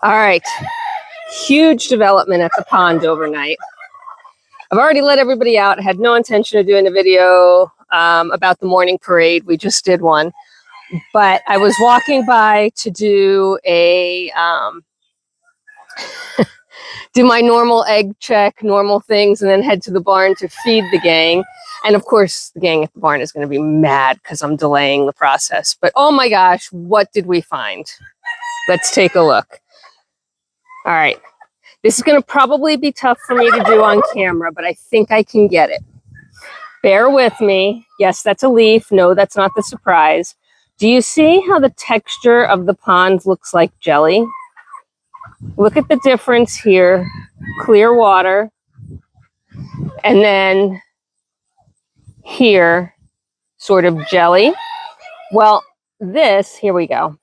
All right, huge development at the pond overnight. I've already let everybody out. I had no intention of doing a video about the morning parade. We just did one. But I was walking by to do a do my normal egg check, normal things, and then head to the barn to feed the gang. And of course, the gang at the barn is going to be mad because I'm delaying the process. But oh my gosh, what did we find? Let's take a look. All right. This is going to probably be tough for me to do on camera, but I think I can get it. Bear with me. Yes, that's a leaf. No, that's not the surprise. Do you see how the texture of the pond looks like jelly? Look at the difference here. Clear water. And then here, sort of jelly. Well, this, here we go.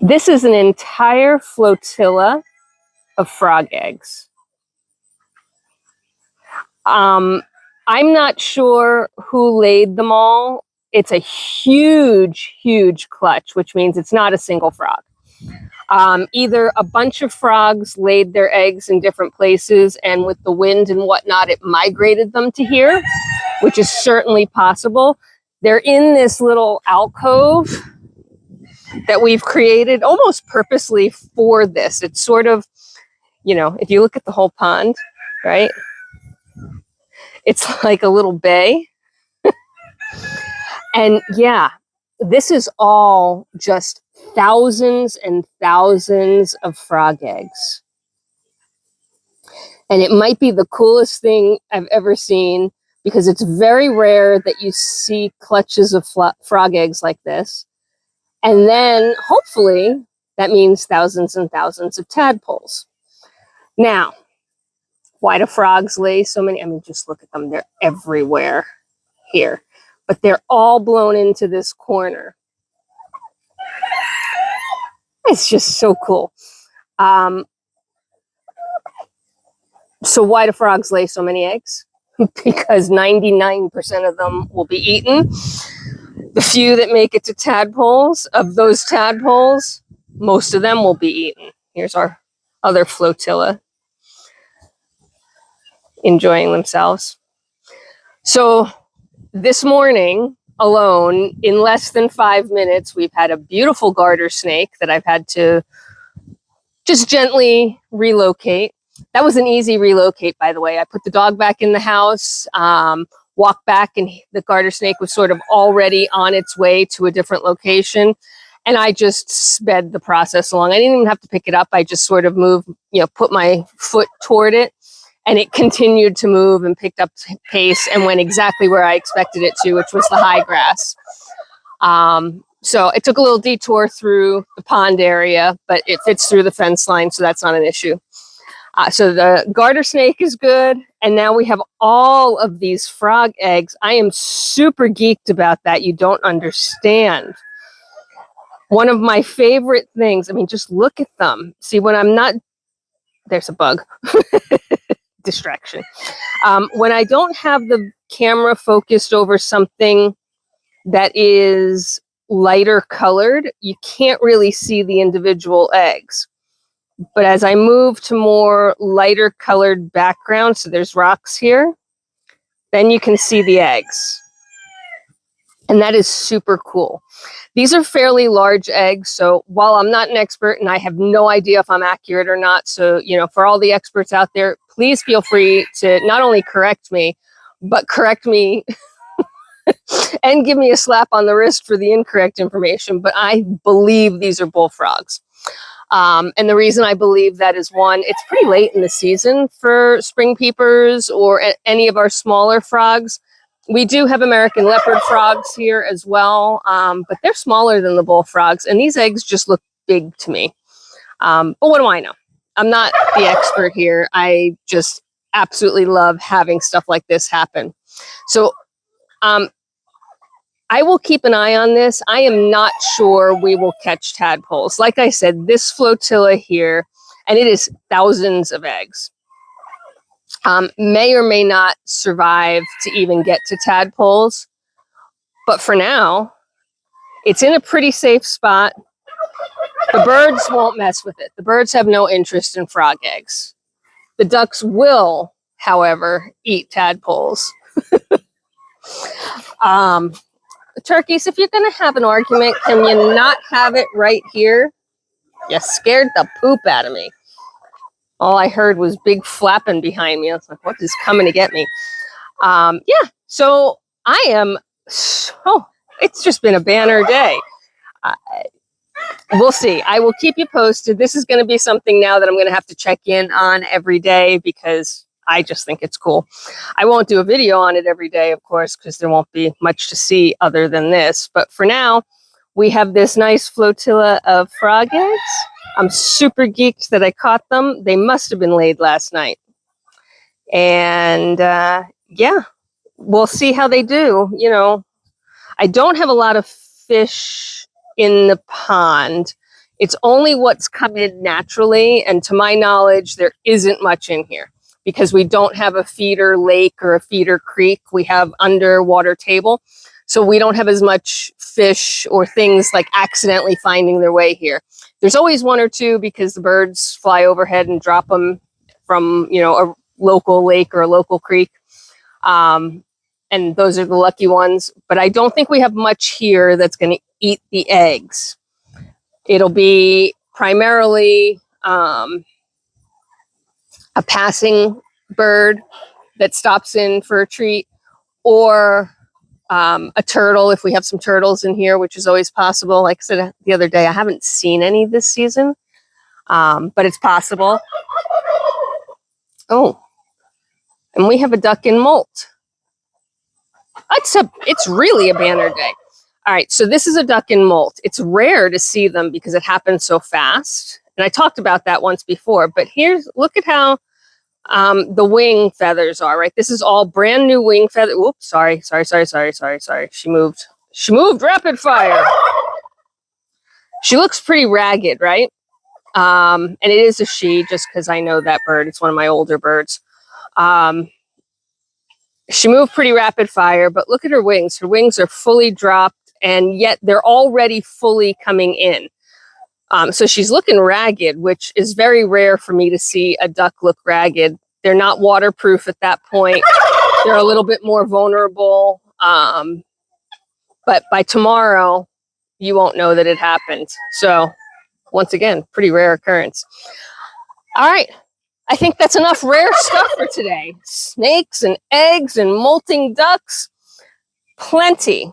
This is an entire flotilla of frog eggs. I'm not sure who laid them all. It's a huge, huge clutch, which means it's not a single frog. Either a bunch of frogs laid their eggs in different places, and with the wind and whatnot, it migrated them to here, which is certainly possible. They're in this little alcove that we've created almost purposely for this. It's sort of, you know, if you look at the whole pond, right? It's like a little bay. And yeah, this is all just thousands and thousands of frog eggs. And it might be the coolest thing I've ever seen because it's very rare that you see clutches of frog eggs like this. And then hopefully that means thousands and thousands of tadpoles. Now, why do frogs lay so many? I mean, just look at them. They're everywhere here. But they're all blown into this corner. It's just so cool. So why do frogs lay so many eggs? Because 99% of them will be eaten. The few that make it to tadpoles, of those tadpoles, most of them will be eaten. Here's our other flotilla enjoying themselves. So this morning alone, in less than 5 minutes, we've had a beautiful garter snake that I've had to just gently relocate. That was an easy relocate, by the way. I put the dog back in the house, walked back, and the garter snake was sort of already on its way to a different location. And I just sped the process along. I didn't even have to pick it up. I just sort of moved, you know, put my foot toward it. And it continued to move and picked up pace and went exactly where I expected it to, which was the high grass. So it took a little detour through the pond area, but it fits through the fence line, so that's not an issue. So the garter snake is good. And now we have all of these frog eggs. I am super geeked about that. You don't understand. One of my favorite things, I mean, just look at them. See, when I'm not, there's a bug. Distraction. When I don't have the camera focused over something that is lighter colored, you can't really see the individual eggs. But as I move to more lighter colored background, so there's rocks here, then you can see the eggs. And that is super cool. These are fairly large eggs. So while I'm not an expert and I have no idea if I'm accurate or not, so, you know, for all the experts out there, please feel free to not only correct me, but correct me and give me a slap on the wrist for the incorrect information. But I believe these are bullfrogs. And the reason I believe that is, one, it's pretty late in the season for spring peepers or any of our smaller frogs. We do have American leopard frogs here as well, but they're smaller than the bullfrogs, and these eggs just look big to me. But what do I know? I'm not the expert here. I just absolutely love having stuff like this happen. So I will keep an eye on this. I am not sure we will catch tadpoles. Like I said, this flotilla here, and it is thousands of eggs, may or may not survive to even get to tadpoles. But for now, it's in a pretty safe spot. The birds won't mess with it. The birds have no interest in frog eggs. The ducks will, however, eat tadpoles. Turkeys, if you're going to have an argument, can you not have it right here? You scared the poop out of me. All I heard was big flapping behind me. I was like, what is coming to get me? Yeah, so I am, it's just been a banner day. We'll see. I will keep you posted. This is going to be something now that I'm going to have to check in on every day because I just think it's cool. I won't do a video on it every day, of course, because there won't be much to see other than this. But for now, we have this nice flotilla of frog eggs. I'm super geeked that I caught them. They must have been laid last night. And yeah, we'll see how they do. You know, I don't have a lot of fish in the pond. It's only what's come in naturally. And to my knowledge, there isn't much in here because we don't have a feeder lake or a feeder creek. We have underwater table. So we don't have as much fish or things like accidentally finding their way here. There's always one or two because the birds fly overhead and drop them from, you know, a local lake or a local creek. And those are the lucky ones. But I don't think we have much here that's going to eat the eggs. It'll be primarily a passing bird that stops in for a treat, or a turtle if we have some turtles in here, which is always possible. Like I said the other day, I haven't seen any this season, but it's possible. Oh, and we have a duck in molt. It's really a banner day. All right, so this is a duck in molt. It's rare to see them because it happens so fast. And I talked about that once before, but look at how the wing feathers are, right? This is all brand new wing feather. Oops, sorry. She moved rapid fire. She looks pretty ragged, right? And it is a she just because I know that bird. It's one of my older birds. She moved pretty rapid fire, but look at her wings. Her wings are fully dropped and yet they're already fully coming in. So she's looking ragged, which is very rare for me to see a duck look ragged. They're not waterproof at that point. They're a little bit more vulnerable. But by tomorrow, you won't know that it happened. So once again, pretty rare occurrence. All right. I think that's enough rare stuff for today. Snakes and eggs and molting ducks. Plenty.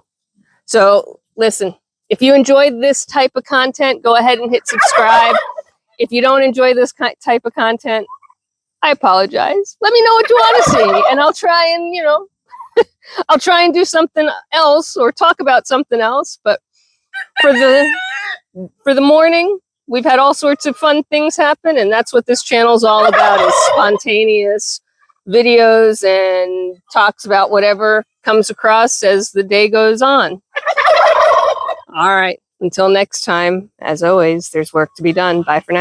So listen, if you enjoyed this type of content, go ahead and hit subscribe. If you don't enjoy this type of content, I apologize. Let me know what you want to see, and I'll try and, you know, I'll try and do something else or talk about something else. But for the morning, we've had all sorts of fun things happen, and that's what this channel is all about, is spontaneous videos and talks about whatever comes across as the day goes on. All right. Until next time, as always, there's work to be done. Bye for now.